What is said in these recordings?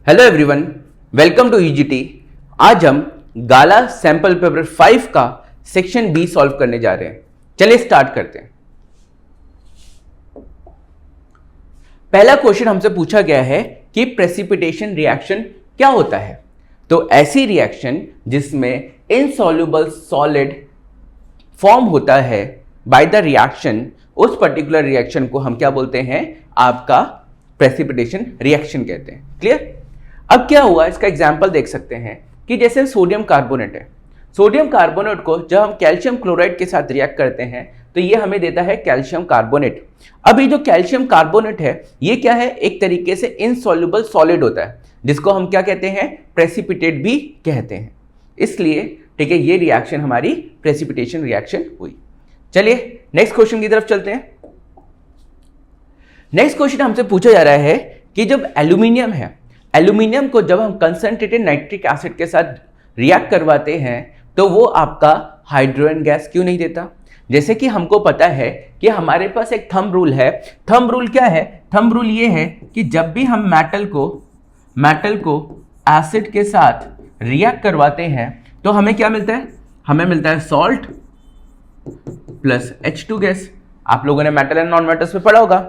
Hello everyone, welcome to EGT. आज हम गाला sample paper 5 का सेक्शन बी सॉल्व करने जा रहे हैं। चलिए स्टार्ट करते हैं। पहला क्वेश्चन हमसे पूछा गया है कि प्रेसिपिटेशन रिएक्शन क्या होता है। तो ऐसी रिएक्शन जिसमें इनसॉल्युबल सॉलिड फॉर्म होता है बाय द रिएक्शन, उस पर्टिकुलर रिएक्शन को हम क्या बोलते हैं? आपका प्रेसिपिटेशन रिएक्शन कहते हैं। क्लियर? अब क्या हुआ, इसका एग्जाम्पल देख सकते हैं कि जैसे सोडियम कार्बोनेट है। सोडियम कार्बोनेट को जब हम कैल्शियम क्लोराइड के साथ रिएक्ट करते हैं तो ये हमें देता है कैल्शियम कार्बोनेट। अब ये जो कैल्शियम कार्बोनेट है ये क्या है? एक तरीके से इनसॉल्युबल सॉलिड होता है, जिसको हम क्या कहते हैं? प्रेसिपिटेट भी कहते हैं। इसलिए ठीक है, ये रिएक्शन हमारी प्रेसिपिटेशन रिएक्शन हुई। चलिए नेक्स्ट क्वेश्चन की तरफ चलते हैं। नेक्स्ट क्वेश्चन हमसे पूछा जा रहा है कि जब एल्यूमिनियम है, एल्यूमिनियम को जब हम कंसंट्रेटेड नाइट्रिक एसिड के साथ रिएक्ट करवाते हैं तो वो आपका हाइड्रोजन गैस क्यों नहीं देता? जैसे कि हमको पता है कि हमारे पास एक थंब रूल है। थंब रूल क्या है? थंब रूल ये है कि जब भी हम मेटल को एसिड के साथ रिएक्ट करवाते हैं तो हमें क्या मिलता है? हमें मिलता है सॉल्ट प्लस H2 गैस। आप लोगों ने मेटल एंड नॉन मेटल्स में पढ़ा होगा।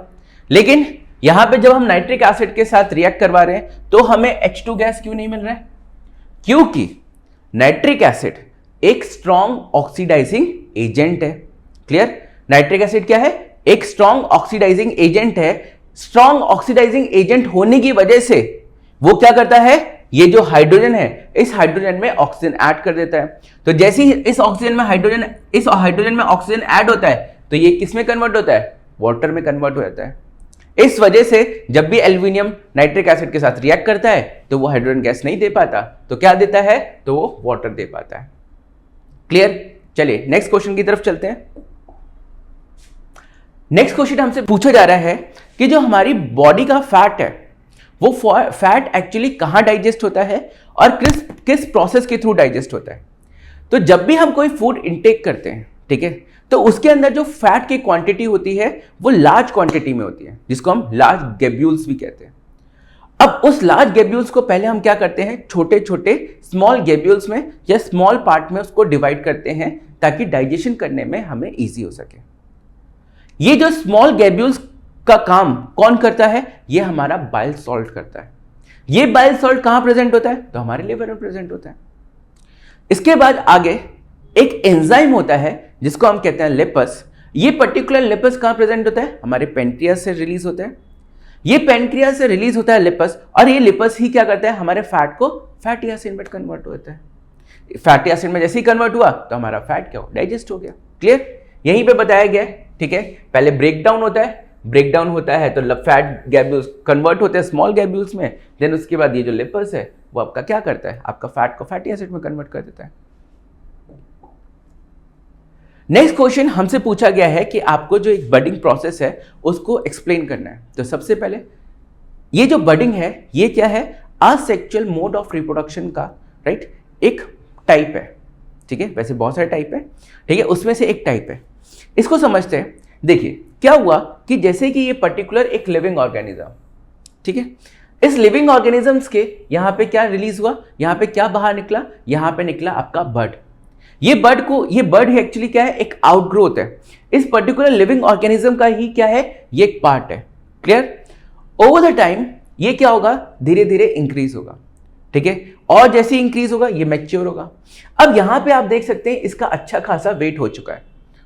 लेकिन यहां पे जब हम नाइट्रिक एसिड के साथ रिएक्ट करवा रहे हैं तो हमें H2 गैस क्यों नहीं मिल रहा है? क्योंकि नाइट्रिक एसिड एक स्ट्रॉन्ग ऑक्सीडाइजिंग एजेंट है। क्लियर? नाइट्रिक एसिड क्या है? एक स्ट्रॉन्ग ऑक्सीडाइजिंग एजेंट है। स्ट्रॉन्ग ऑक्सीडाइजिंग एजेंट होने की वजह से वो क्या करता है? ये जो हाइड्रोजन है, इस हाइड्रोजन में ऑक्सीजन ऐड कर देता है। तो जैसे ही इस हाइड्रोजन में ऑक्सीजन ऐड होता है तो ये किस में कन्वर्ट होता है? वाटर में कन्वर्ट हो जाता है। इस वजह से जब भी एल्यूमिनियम नाइट्रिक एसिड के साथ रिएक्ट करता है तो वो हाइड्रोजन गैस नहीं दे पाता, तो क्या देता है? तो वो वाटर दे पाता है। क्लियर? चलिए नेक्स्ट क्वेश्चन की तरफ चलते हैं। नेक्स्ट क्वेश्चन हमसे पूछा जा रहा है कि जो हमारी बॉडी का फैट है वो फैट एक्चुअली कहां डाइजेस्ट होता है और किस प्रोसेस के थ्रू डाइजेस्ट होता है। तो जब भी हम कोई फूड इंटेक करते हैं, ठीक है, तो उसके अंदर जो फैट की क्वांटिटी होती है वो लार्ज क्वांटिटी में होती है, जिसको हम लार्ज गैब्यूल्स भी कहते हैं। अब उस लार्ज गैब्यूल्स को पहले हम क्या करते हैं? छोटे छोटे स्मॉल गैब्यूल्स में या स्मॉल पार्ट में उसको डिवाइड करते हैं ताकि डाइजेशन करने में हमें इजी हो सके। ये जो स्मॉल गैब्यूल्स का काम कौन करता है? ये हमारा बाइल सॉल्ट करता है। ये बाइल सॉल्ट कहां प्रेजेंट होता है? तो हमारे लिवर में प्रेजेंट होता है। इसके बाद आगे एक एंजाइम होता है जिसको हम कहते हैं लिपस। ये पर्टिकुलर लिपस कहां प्रेजेंट होता है? हमारे पेनक्रियास से रिलीज होता है। ये पेनक्रियास से रिलीज होता है लिपस, और ये लिपस ही क्या करता है? हमारे फैट को फैटी एसिड में कन्वर्ट होता है। फैटी एसिड में जैसे ही कन्वर्ट हुआ तो हमारा फैट क्या हो? डाइजेस्ट हो गया। क्लियर? यहीं पे बताया गया है। ठीक है, पहले ब्रेकडाउन होता है तो फैट गैब्यूल्स कन्वर्ट होते हैं स्मॉल गैब्यूल्स में। देन उसके बाद ये जो लिपस है वो आपका क्या करता है? आपका फैट को फैटी एसिड में कन्वर्ट कर देता है। नेक्स्ट क्वेश्चन हमसे पूछा गया है कि आपको जो एक बडिंग प्रोसेस है उसको एक्सप्लेन करना है। तो सबसे पहले ये जो बडिंग है ये क्या है? असेक्सुअल मोड ऑफ रिप्रोडक्शन का राइट एक टाइप है। ठीक है, वैसे बहुत सारे टाइप है, ठीक है, उसमें से एक टाइप है। इसको समझते हैं। देखिए क्या हुआ कि जैसे कि ये पर्टिकुलर एक लिविंग ऑर्गेनिज्म, ठीक है, इस लिविंग ऑर्गेनिजम्स के यहां पे क्या रिलीज हुआ? यहां पे क्या बाहर निकला? यहां पे निकला आपका बड। ये बर्ड एक्चुअली क्या है? एक आउटग्रोथ है। इस पर्टिकुलर लिविंग ऑर्गेनिज्म का ही क्या है? ये एक पार्ट है। क्लियर? ओवर द टाइम ये क्या होगा? धीरे धीरे इंक्रीज होगा। ठीक है, और जैसे इंक्रीज होगा ये मैच्योर होगा। अब यहां पे आप देख सकते हैं इसका अच्छा खासा वेट हो चुका है,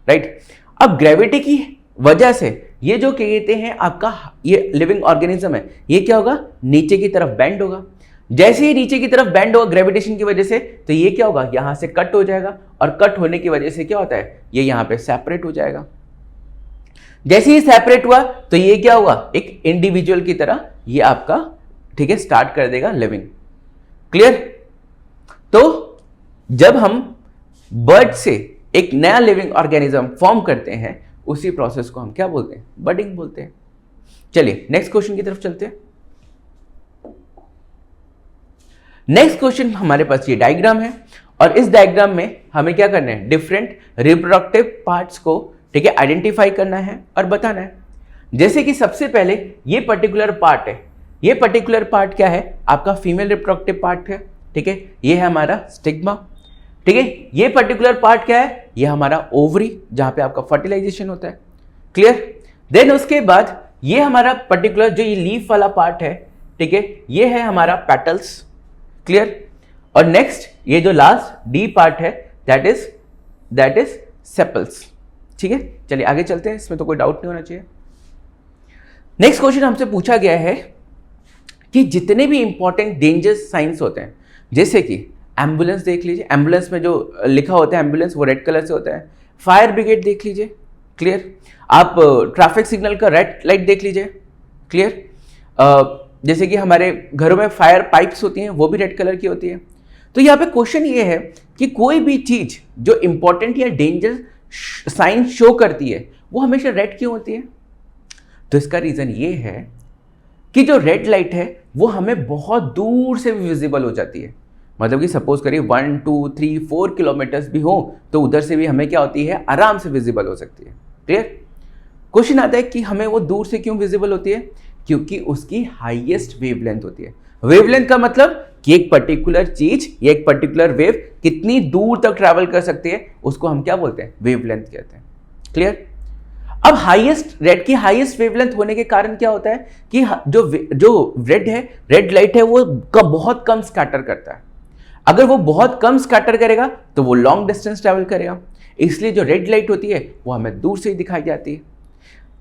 राइट? अब ग्रेविटी की वजह से ये जो कहते हैं आपका ये लिविंग ऑर्गेनिज्म है, ये क्या होगा? नीचे की तरफ बेंड होगा। जैसे ही नीचे की तरफ बेंड होगा ग्रेविटेशन की वजह से, तो ये क्या होगा? यहां से कट हो जाएगा, और कट होने की वजह से क्या होता है? ये यहां पे सेपरेट हो जाएगा। जैसे ही सेपरेट हुआ तो ये क्या हुआ? एक इंडिविजुअल की तरह ये आपका, ठीक है, स्टार्ट कर देगा लिविंग। क्लियर? तो जब हम बर्ड से एक नया लिविंग ऑर्गेनिज्म फॉर्म करते हैं उसी प्रोसेस को हम क्या बोलते हैं? बडिंग बोलते हैं। चलिए नेक्स्ट क्वेश्चन की तरफ चलते हैं। नेक्स्ट क्वेश्चन हमारे पास ये डायग्राम है, और इस डायग्राम में हमें क्या करना है? डिफरेंट रिप्रोडक्टिव पार्ट्स को, ठीक है, आइडेंटिफाई करना है और बताना है। जैसे कि सबसे पहले ये पर्टिकुलर पार्ट है, ये पर्टिकुलर पार्ट क्या है, आपका फीमेल रिप्रोडक्टिव पार्ट है, ठीक है, ये है हमारा स्टिग्मा, ठीक है। ये पर्टिकुलर पार्ट क्या है, ये हमारा ओवरी जहां पे आपका फर्टिलाइजेशन होता है, क्लियर। देन उसके बाद ये हमारा पर्टिकुलर जो ये लीफ वाला पार्ट है, ठीक है, ये है हमारा पेटल्स, क्लियर। और नेक्स्ट ये जो लास्ट डी पार्ट है दैट इज सेपल्स, ठीक है। चलिए आगे चलते हैं, इसमें तो कोई डाउट नहीं होना चाहिए। नेक्स्ट क्वेश्चन हमसे पूछा गया है कि जितने भी इंपॉर्टेंट डेंजर साइंस होते हैं, जैसे कि एम्बुलेंस देख लीजिए, एम्बुलेंस में जो लिखा होता है एम्बुलेंस वो रेड कलर से होता है। फायर ब्रिगेड देख लीजिए, क्लियर। आप ट्रैफिक सिग्नल का रेड लाइट देख लीजिए, क्लियर। जैसे कि हमारे घरों में फायर पाइप्स होती हैं, वो भी रेड कलर की होती है। तो यहाँ पे क्वेश्चन ये है कि कोई भी चीज जो इंपॉर्टेंट या डेंजर साइन शो करती है वो हमेशा रेड क्यों होती है? तो इसका रीजन ये है कि जो रेड लाइट है वो हमें बहुत दूर से भी विजिबल हो जाती है। मतलब कि सपोज करिए 1 2 3 4 किलोमीटर्स भी हो तो उधर से भी हमें क्या होती है, आराम से विजिबल हो सकती है, क्लियर। क्वेश्चन आता है कि हमें वो दूर से क्यों विजिबल होती है? क्योंकि उसकी हाईएस्ट वेवलेंथ होती है। वेवलेंथ का मतलब कि एक पर्टिकुलर चीज या एक पर्टिकुलर वेव कितनी दूर तक ट्रैवल कर सकती है, उसको हम क्या बोलते हैं? वेवलेंथ कहते हैं, क्लियर। अब हाईएस्ट रेड की हाईएस्ट वेवलेंथ होने के कारण क्या होता है कि जो रेड है, रेड लाइट है, वो बहुत कम स्कैटर करता है। अगर वो बहुत कम स्कैटर करेगा तो वो लॉन्ग डिस्टेंस ट्रैवल करेगा, इसलिए जो रेड लाइट होती है वो हमें दूर से ही दिखाई जाती है,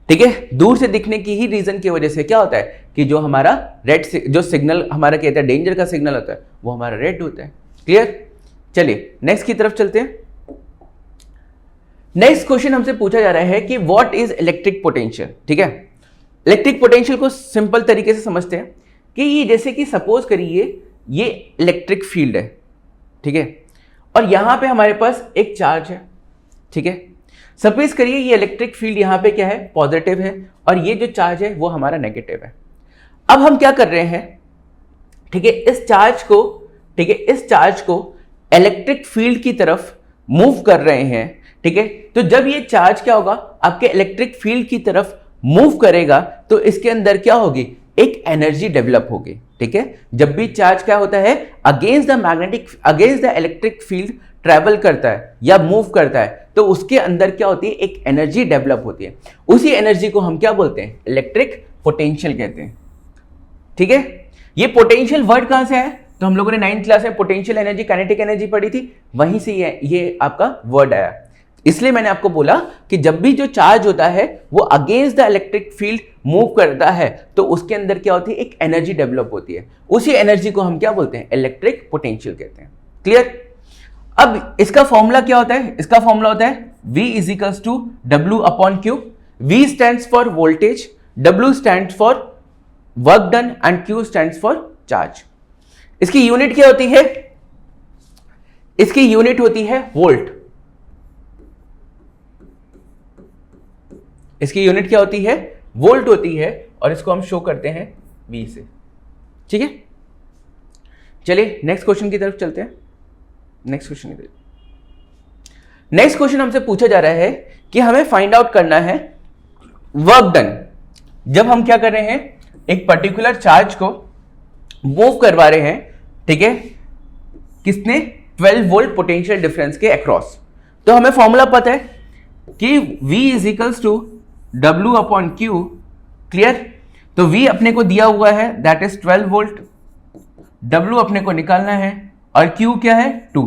ठीक है। दूर से दिखने की ही रीजन की वजह से क्या होता है कि जो हमारा रेड जो सिग्नल हमारा कहते हैं डेंजर का सिग्नल होता है वो हमारा रेड होता है, क्लियर। चलिए नेक्स्ट की तरफ चलते हैं। नेक्स्ट क्वेश्चन हमसे पूछा जा रहा है कि व्हाट इज इलेक्ट्रिक पोटेंशियल, ठीक है। इलेक्ट्रिक पोटेंशियल को सिंपल तरीके से समझते हैं कि ये जैसे कि सपोज करिए ये इलेक्ट्रिक फील्ड है, ठीक है, और यहां पे हमारे पास एक चार्ज है, ठीक है। सपोज करिए ये इलेक्ट्रिक फील्ड यहां पे क्या है, पॉजिटिव है, और ये जो चार्ज है वो हमारा नेगेटिव है। अब हम क्या कर रहे हैं, ठीक है, इस चार्ज को, ठीक है, इस चार्ज को इलेक्ट्रिक फील्ड की तरफ मूव कर रहे हैं, ठीक है। तो जब ये चार्ज क्या होगा, आपके इलेक्ट्रिक फील्ड की तरफ मूव करेगा तो इसके अंदर क्या होगी, एक एनर्जी डेवलप होगी, ठीक है। जब भी चार्ज क्या होता है, against the electric field travel करता है या मूव करता है तो उसके अंदर क्या होती है, एक एनर्जी डेवलप होती है। उसी एनर्जी को हम क्या बोलते हैं, इलेक्ट्रिक पोटेंशियल कहते हैं, ठीक है। ये पोटेंशियल वर्ड कहां से है, तो हम लोगों ने 9th क्लास में पोटेंशियल एनर्जी, काइनेटिक एनर्जी पढ़ी थी, वहीं से ये आपका वर्ड आया। इसलिए मैंने आपको बोला कि जब भी जो चार्ज होता है वो against the electric field move करता है तो उसके अंदर क्या होती है, एक एनर्जी डेवलप होती है। उसी एनर्जी को हम क्या बोलते हैं, इलेक्ट्रिक पोटेंशियल कहते हैं, क्लियर। अब इसका फॉर्मूला क्या होता है, इसका फॉर्मूला होता है V is equals to W upon Q। V stands for voltage, W stands for work done and Q stands for charge. इसकी यूनिट क्या होती है, इसकी यूनिट होती है वोल्ट। इसकी यूनिट क्या होती है, वोल्ट होती है, और इसको हम शो करते हैं V से, ठीक है। चलिए नेक्स्ट क्वेश्चन की तरफ चलते हैं। नेक्स्ट क्वेश्चन हमसे पूछा जा रहा है कि हमें फाइंड आउट करना है वर्क डन। जब हम क्या कर रहे हैं, एक पर्टिकुलर चार्ज को मूव करवा रहे हैं, ठीक है, किसने, 12 वोल्ट पोटेंशियल डिफरेंस के अक्रॉस। तो हमें फॉर्मूला पता है कि V is equals to W upon Q, clear. तो V अपने को दिया हुआ है दैट इज 12 वोल्ट, W अपने को निकालना है, और Q क्या है, 2,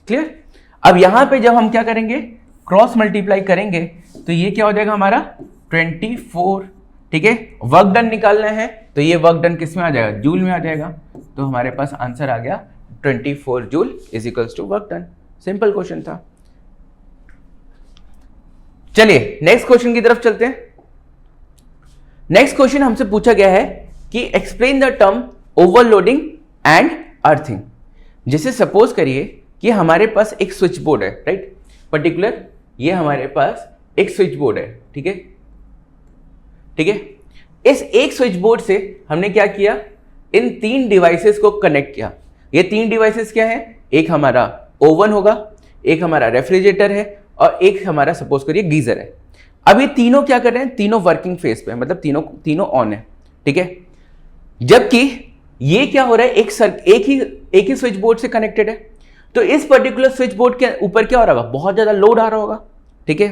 क्लियर। अब यहां पे जब हम क्या करेंगे, क्रॉस मल्टीप्लाई करेंगे तो ये क्या हो जाएगा हमारा 24, ठीक है। वर्क डन निकालना है तो ये वर्क डन किस में आ जाएगा, जूल में आ जाएगा। तो हमारे पास आंसर आ गया 24 joule is equals to work done. Simple question था। चलिए नेक्स्ट क्वेश्चन की तरफ चलते हैं। नेक्स्ट क्वेश्चन हमसे पूछा गया है कि explain the term overloading and earthing. जैसे सपोज करिए कि हमारे पास एक स्विच बोर्ड है, राइट, पर्टिकुलर ये हमारे पास एक स्विच बोर्ड है, ठीक है, ठीक है। इस एक स्विच बोर्ड से हमने क्या किया, इन 3 डिवाइसेस को कनेक्ट किया। ये 3 डिवाइसेस क्या है, एक हमारा ओवन होगा, एक हमारा रेफ्रिजरेटर है, और एक हमारा सपोज करिए गीजर है। अब ये तीनों क्या कर रहे हैं, तीनों वर्किंग फेज पे, मतलब तीनों ऑन है, ठीक है। जबकि ये क्या हो रहा है, एक ही स्विच बोर्ड से कनेक्टेड है, तो इस पर्टिकुलर स्विच बोर्ड के ऊपर क्या हो रहा होगा, बहुत ज्यादा लोड आ रहा होगा। ठीक है,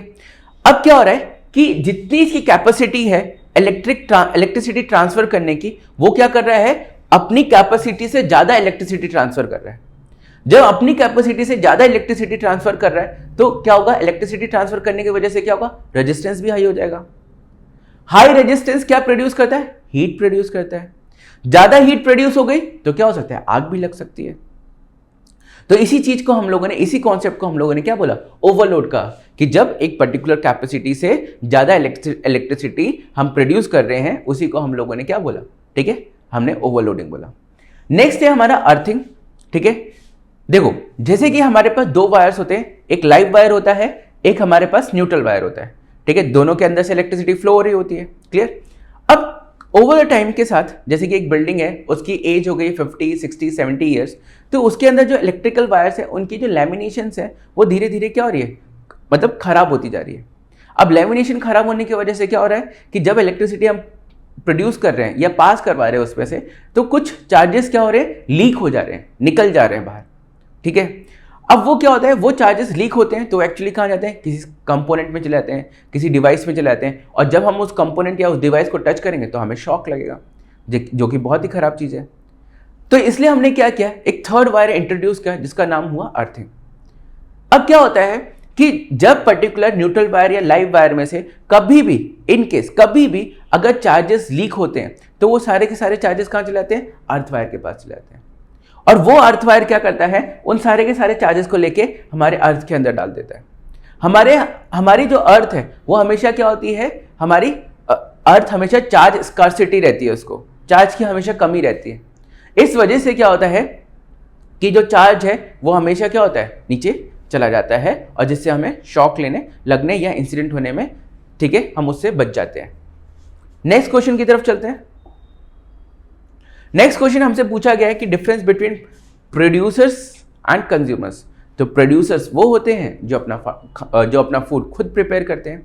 अब क्या हो रहा है कि जितनी इसकी कैपेसिटी है इलेक्ट्रिसिटी ट्रांसफर करने की, वो क्या कर रहा है, अपनी कैपेसिटी से ज्यादा इलेक्ट्रिसिटी ट्रांसफर कर रहा है। जब अपनी कैपेसिटी से ज्यादा इलेक्ट्रिसिटी ट्रांसफर कर रहा है तो क्या होगा, इलेक्ट्रिसिटी ट्रांसफर करने की वजह से क्या होगा, रेजिस्टेंस भी हाई हो जाएगा। हाई रेजिस्टेंस क्या प्रोड्यूस करता है, हीट प्रोड्यूस करता है। ज्यादा हीट प्रोड्यूस हो गई तो क्या हो सकता है, आग भी लग सकती है। तो इसी चीज को हम लोगों ने, इसी कॉन्सेप्ट को हम लोगों ने क्या बोला, ओवरलोड का, कि जब एक पर्टिकुलर कैपेसिटी से ज्यादा इलेक्ट्रिसिटी हम प्रोड्यूस कर रहे हैं, उसी को हम लोगों ने क्या बोला, ठीक है, हमने ओवरलोडिंग बोला। नेक्स्ट है हमारा अर्थिंग। ठीक है, देखो जैसे कि हमारे पास दो वायर्स होते हैं, एक लाइव वायर होता है, एक हमारे पास न्यूट्रल वायर होता है। ठीक है, दोनों के अंदर से इलेक्ट्रिसिटी फ्लो हो रही होती है। क्लियर। अब ओवर द टाइम के साथ, जैसे कि एक बिल्डिंग है, उसकी एज हो गई 50, 60, 70 ईयर्स, तो उसके अंदर जो इलेक्ट्रिकल वायर्स है, उनकी जो लैमिनेशंस है, वो धीरे धीरे क्या हो रही है, मतलब खराब होती जा रही है। अब लैमिनेशन खराब होने की वजह से क्या हो रहा है कि जब इलेक्ट्रिसिटी हम प्रोड्यूस कर रहे हैं या पास करवा रहे हैं उसमें से, तो कुछ चार्जेस क्या हो रहे हैं, लीक हो जा रहे हैं, निकल जा रहे हैं बाहर। ठीक है, अब वो क्या होता है, वो चार्जेस लीक होते हैं तो एक्चुअली कहाँ जाते हैं, किसी कंपोनेंट में चले जाते हैं, किसी डिवाइस में चले जाते हैं, और जब हम उस कंपोनेंट या उस डिवाइस को टच करेंगे तो हमें शॉक लगेगा, जो कि बहुत ही खराब चीज़ है। तो इसलिए हमने क्या किया, एक थर्ड वायर इंट्रोड्यूस किया जिसका नाम हुआ अर्थिंग। अब क्या होता है कि जब पर्टिकुलर न्यूट्रल वायर या लाइव वायर में से कभी भी, इन केस कभी भी अगर चार्जेस लीक होते हैं, तो वो सारे के सारे चार्जेस कहाँ चले जाते हैं, अर्थ वायर के पास चले जाते हैं। और वो अर्थ वायर क्या करता है, उन सारे के सारे चार्जेस को लेके हमारे अर्थ के अंदर डाल देता है। हमारी जो अर्थ है वो हमेशा क्या होती है, हमारी अर्थ हमेशा चार्ज स्कार्सिटी रहती है, उसको चार्ज की हमेशा कमी रहती है। इस वजह से क्या होता है कि जो चार्ज है वो हमेशा क्या होता है, नीचे चला जाता है, और जिससे हमें शॉक लगने या इंसिडेंट होने में, ठीक है, हम उससे बच जाते हैं। नेक्स्ट क्वेश्चन की तरफ चलते हैं। नेक्स्ट क्वेश्चन हमसे पूछा गया है कि difference between producers and consumers. तो प्रोड्यूसर्स वो होते हैं जो अपना फूड खुद प्रिपेयर करते हैं।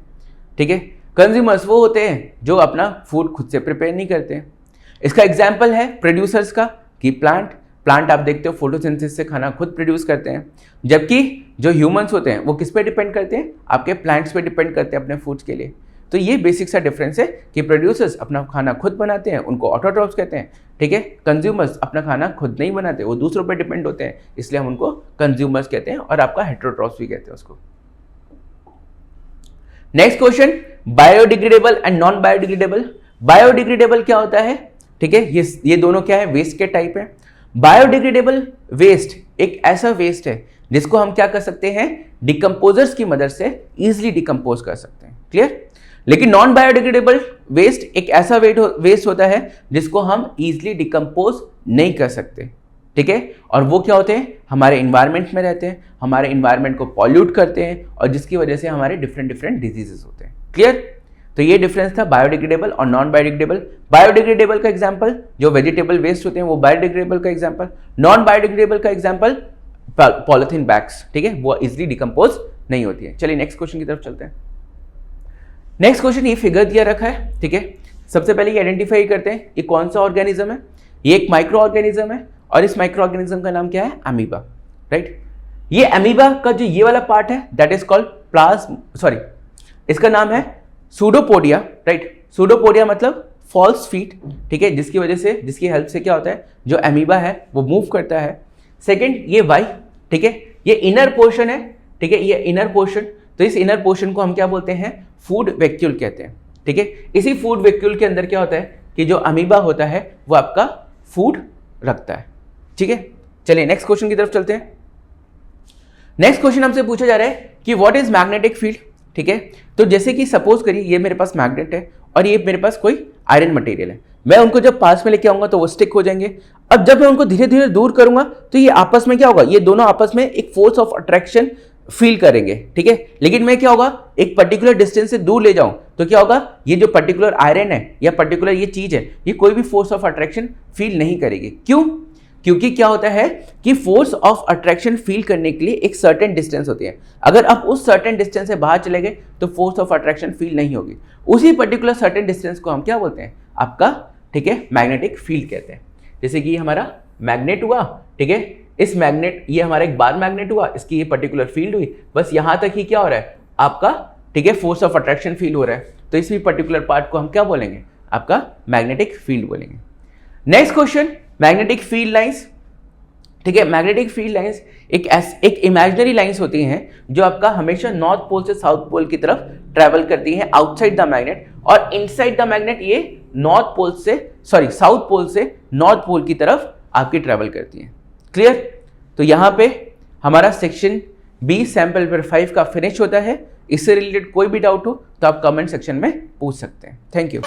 ठीक है, कंज्यूमर्स वो होते हैं जो अपना फूड खुद से प्रिपेयर नहीं करते हैं। इसका एग्जाम्पल है प्रोड्यूसर्स का कि प्लांट आप देखते हो फोटोसिंथेसिस से खाना खुद प्रोड्यूस करते हैं, जबकि जो ह्यूमंस होते हैं वो किस पे डिपेंड करते हैं, आपके प्लांट्स पे डिपेंड करते हैं अपने फूड्स के लिए। तो ये बेसिक सा डिफरेंस है कि प्रोड्यूसर्स अपना खाना खुद बनाते हैं, उनको ऑटोट्रॉफ्स कहते हैं। ठीक है, कंज्यूमर्स अपना खाना खुद नहीं बनाते, वो दूसरों पर डिपेंड होते हैं, इसलिए हम उनको कंज्यूमर्स कहते हैं, और आपका हेटेरोट्रॉफ्स भी कहते हैं उसको। Next question, biodegradable and non biodegradable. Biodegradable क्या होता है, ठीक है, ये दोनों क्या है, वेस्ट के टाइप है। बायोडिग्रेडेबल वेस्ट एक ऐसा वेस्ट है जिसको हम क्या कर सकते हैं, डिकम्पोजर्स की मदद से इजिली डिकम्पोज कर सकते हैं। क्लियर। लेकिन नॉन बायोडिग्रेडेबल वेस्ट एक ऐसा वेस्ट होता है जिसको हम इजिली डिकम्पोज नहीं कर सकते। ठीक है, और वो क्या होते हैं, हमारे इन्वायरमेंट में रहते हैं, हमारे इन्वायरमेंट को पॉल्यूट करते हैं, और जिसकी वजह से हमारे डिफरेंट डिजीजेस होते हैं। क्लियर। तो ये डिफरेंस था बायोडिग्रेडेबल और नॉन बायोडिग्रेडेबल। बायोडिग्रेडेबल का एग्जांपल जो वेजिटेबल वेस्ट होते हैं वो बायोडिग्रेडेबल का एग्जांपल, नॉन बायोडिग्रेडेबल का एग्जांपल पॉलिथीन बैग्स। ठीक है, वो इजिली डिकम्पोज नहीं होती है। चलिए नेक्स्ट क्वेश्चन की तरफ चलते हैं। नेक्स्ट क्वेश्चन, ये फिगर दिया रखा है। ठीक है, सबसे पहले ये आइडेंटिफाई करते हैं ये कौन सा ऑर्गेनिज्म है। ये एक माइक्रो ऑर्गेनिज्म है, और इस माइक्रो ऑर्गेनिज्म का नाम क्या है, अमीबा। राइट। ये अमीबा का जो ये वाला पार्ट है दैट इज कॉल्ड इसका नाम है सूडोपोडिया। राइट, सूडोपोडिया मतलब फॉल्स फीट। ठीक है, जिसकी हेल्प से क्या होता है, जो अमीबा है वो मूव करता है। सेकेंड, ये वाई, ठीक है, ये इनर पोर्शन है। ठीक है, ये इनर पोर्शन, तो इस इनर पोर्शन को हम क्या बोलते हैं, फूड वैक्यूल कहते हैं। ठीक है, इसी फूड वैक्यूल के अंदर क्या होता है कि जो अमीबा होता है वो आपका फूड रखता है। ठीक है, चलिए नेक्स्ट क्वेश्चन की तरफ चलते हैं। नेक्स्ट क्वेश्चन हमसे पूछा जा रहा है कि व्हाट इज मैग्नेटिक फील्ड। ठीक है, तो जैसे कि सपोज करिए ये मेरे पास मैग्नेट है और ये मेरे पास कोई आयरन मटेरियल है, मैं उनको जब पास में लेके आऊंगा तो वो स्टिक हो जाएंगे। अब जब मैं उनको धीरे धीरे दूर करूंगा तो ये आपस में क्या होगा, ये दोनों आपस में एक फोर्स ऑफ अट्रैक्शन फील करेंगे। ठीक है, लेकिन मैं क्या होगा, एक पर्टिकुलर डिस्टेंस से दूर ले जाऊं तो क्या होगा, ये जो पर्टिकुलर आयरन है या पर्टिकुलर ये चीज है, ये कोई भी फोर्स ऑफ अट्रैक्शन फील नहीं करेगी। क्यों? क्योंकि क्या होता है कि फोर्स ऑफ अट्रैक्शन फील करने के लिए एक सर्टेन डिस्टेंस होती है। अगर आप उस सर्टेन डिस्टेंस से बाहर चले गए तो फोर्स ऑफ अट्रैक्शन फील नहीं होगी। उसी पर्टिकुलर सर्टेन डिस्टेंस को हम क्या बोलते हैं, आपका ठीक है, मैग्नेटिक फील्ड कहते हैं। जैसे कि हमारा मैग्नेट हुआ, ठीक है, इस मैग्नेट, ये हमारा एक बार मैग्नेट हुआ, इसकी ये पर्टिकुलर फील्ड हुई, बस यहां तक ही क्या हो रहा है आपका, ठीक है, फोर्स ऑफ अट्रैक्शन फील हो रहा है, तो इस भी पर्टिकुलर पार्ट को हम क्या बोलेंगे, आपका मैग्नेटिक फील्ड बोलेंगे। Next question, magnetic field lines. ठीक है, मैग्नेटिक फील्ड लाइंस एक इमेजिनरी लाइंस होती हैं जो आपका हमेशा नॉर्थ पोल से साउथ पोल की तरफ ट्रैवल करती हैं आउटसाइड द मैग्नेट, और इनसाइड द मैग्नेट ये साउथ पोल से नॉर्थ पोल की तरफ आपकी ट्रैवल करती हैं। क्लियर? तो यहां पे हमारा सेक्शन बी सैंपल पेपर 5 का फिनिश होता है। इससे रिलेटेड कोई भी डाउट हो तो आप कमेंट सेक्शन में पूछ सकते हैं। Thank you.